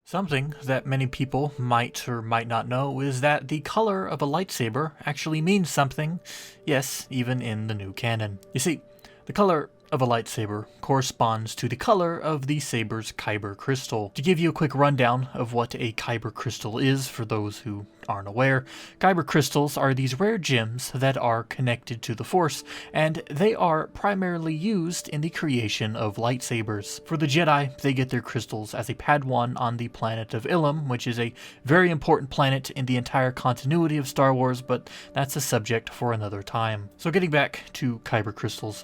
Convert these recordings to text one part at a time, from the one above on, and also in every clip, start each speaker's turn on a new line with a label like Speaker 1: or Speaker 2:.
Speaker 1: Something that many people might or might not know is that the color of a lightsaber actually means something, yes, even in the new canon. You see, the color of a lightsaber corresponds to the color of the saber's kyber crystal. To give you a quick rundown of what a kyber crystal is for those who aren't aware, kyber crystals are these rare gems that are connected to the Force, and they are primarily used in the creation of lightsabers. For the Jedi, they get their crystals as a Padawan on the planet of Ilum, which is a very important planet in the entire continuity of Star Wars, but that's a subject for another time. So getting back to kyber crystals,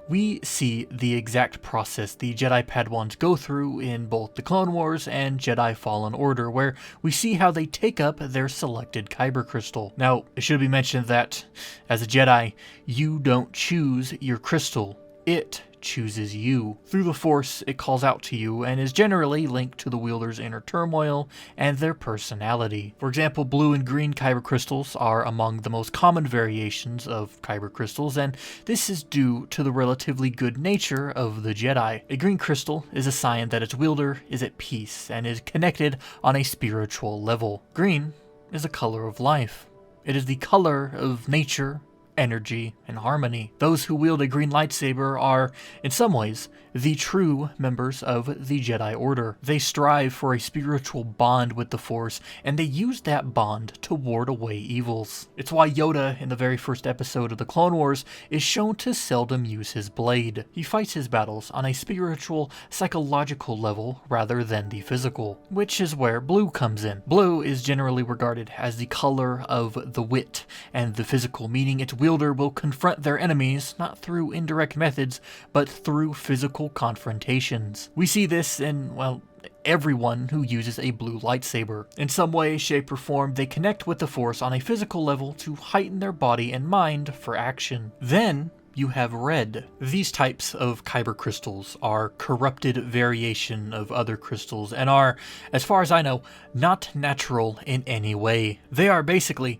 Speaker 1: we see the exact process the Jedi Padawans go through in both the Clone Wars and Jedi Fallen Order, where we see how they take up their selected kyber crystal. Now, it should be mentioned that, as a Jedi, you don't choose your crystal. It chooses you. Through the Force, it calls out to you and is generally linked to the wielder's inner turmoil and their personality. For example, blue and green kyber crystals are among the most common variations of kyber crystals, and this is due to the relatively good nature of the Jedi. A green crystal is a sign that its wielder is at peace and is connected on a spiritual level. Green is a color of life. It is the color of nature, energy, and harmony. Those who wield a green lightsaber are, in some ways, the true members of the Jedi Order. They strive for a spiritual bond with the Force, and they use that bond to ward away evils. It's why Yoda, in the very first episode of the Clone Wars, is shown to seldom use his blade. He fights his battles on a spiritual, psychological level rather than the physical, which is where blue comes in. Blue is generally regarded as the color of the wit and the physical, meaning its wielder will confront their enemies not through indirect methods, but through physical confrontations. We see this in, well, everyone who uses a blue lightsaber. In some way, shape, or form, they connect with the Force on a physical level to heighten their body and mind for action. Then you have red. These types of kyber crystals are corrupted variation of other crystals and are, as far as I know, not natural in any way. They are basically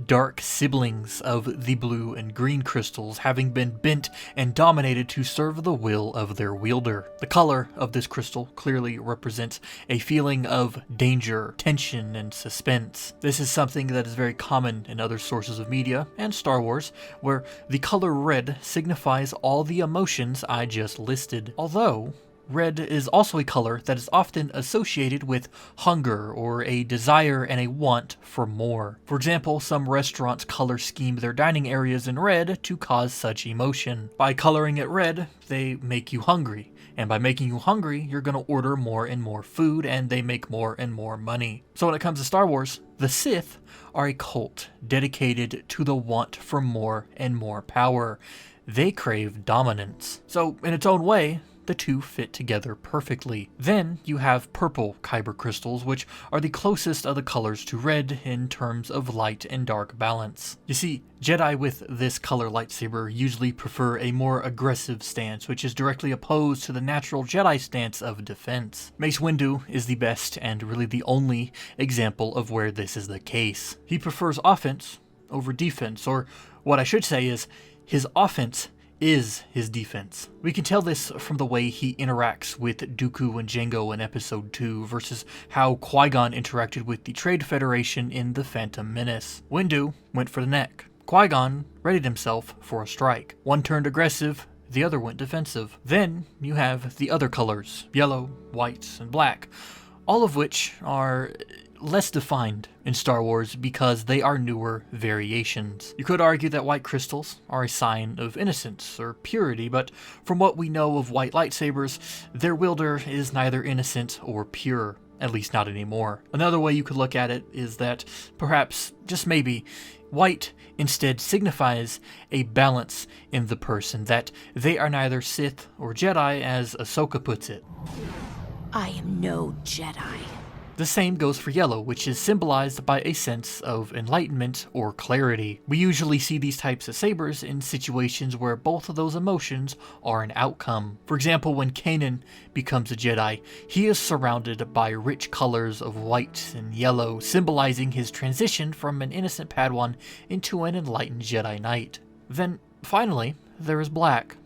Speaker 1: dark siblings of the blue and green crystals, having been bent and dominated to serve the will of their wielder. The color of this crystal clearly represents a feeling of danger, tension, and suspense. This is something that is very common in other sources of media and Star Wars, where the color red signifies all the emotions I just listed. Although, red is also a color that is often associated with hunger or a desire and a want for more. For example, some restaurants color scheme their dining areas in red to cause such emotion. By coloring it red, they make you hungry. And by making you hungry, you're going to order more and more food, and they make more and more money. So when it comes to Star Wars, the Sith are a cult dedicated to the want for more and more power. They crave dominance. So in its own way, the two fit together perfectly. Then you have purple kyber crystals, which are the closest of the colors to red in terms of light and dark balance. You see, Jedi with this color lightsaber usually prefer a more aggressive stance, which is directly opposed to the natural Jedi stance of defense. Mace Windu is the best and really the only example of where this is the case. He prefers offense over defense, or what I should say is, his offense is his defense. We can tell this from the way he interacts with Dooku and Jango in Episode 2 versus how Qui-Gon interacted with the Trade Federation in The Phantom Menace. Windu went for the neck. Qui-Gon readied himself for a strike. One turned aggressive, the other went defensive. Then you have the other colors, yellow, white, and black, all of which are less defined in Star Wars because they are newer variations. You could argue that white crystals are a sign of innocence or purity, but from what we know of white lightsabers, their wielder is neither innocent or pure, at least not anymore. Another way you could look at it is that perhaps, just maybe, white instead signifies a balance in the person, that they are neither Sith or Jedi, as Ahsoka puts it.
Speaker 2: I am no Jedi.
Speaker 1: The same goes for yellow, which is symbolized by a sense of enlightenment or clarity. We usually see these types of sabers in situations where both of those emotions are an outcome. For example, when Kanan becomes a Jedi, he is surrounded by rich colors of white and yellow, symbolizing his transition from an innocent Padawan into an enlightened Jedi Knight. Then, finally, there is black.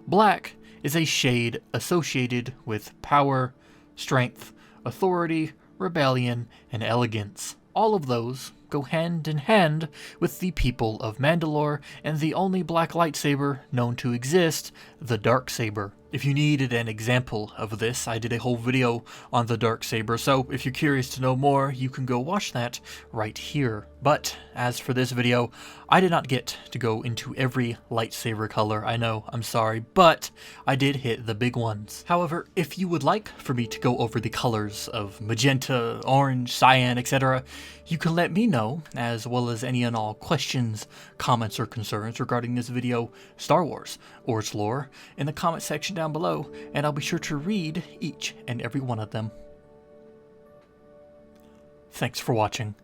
Speaker 1: Black is a shade associated with power, strength, authority, rebellion, and elegance. All of those go hand in hand with the people of Mandalore and the only black lightsaber known to exist, the Darksaber. If you needed an example of this, I did a whole video on the Darksaber, so if you're curious to know more, you can go watch that right here. But as for this video, I did not get to go into every lightsaber color. I know, I'm sorry, but I did hit the big ones. However, if you would like for me to go over the colors of magenta, orange, cyan, etc., you can let me know, as well as any and all questions, comments, or concerns regarding this video, Star Wars, or its lore, in the comment section down below, and I'll be sure to read each and every one of them. Thanks for watching.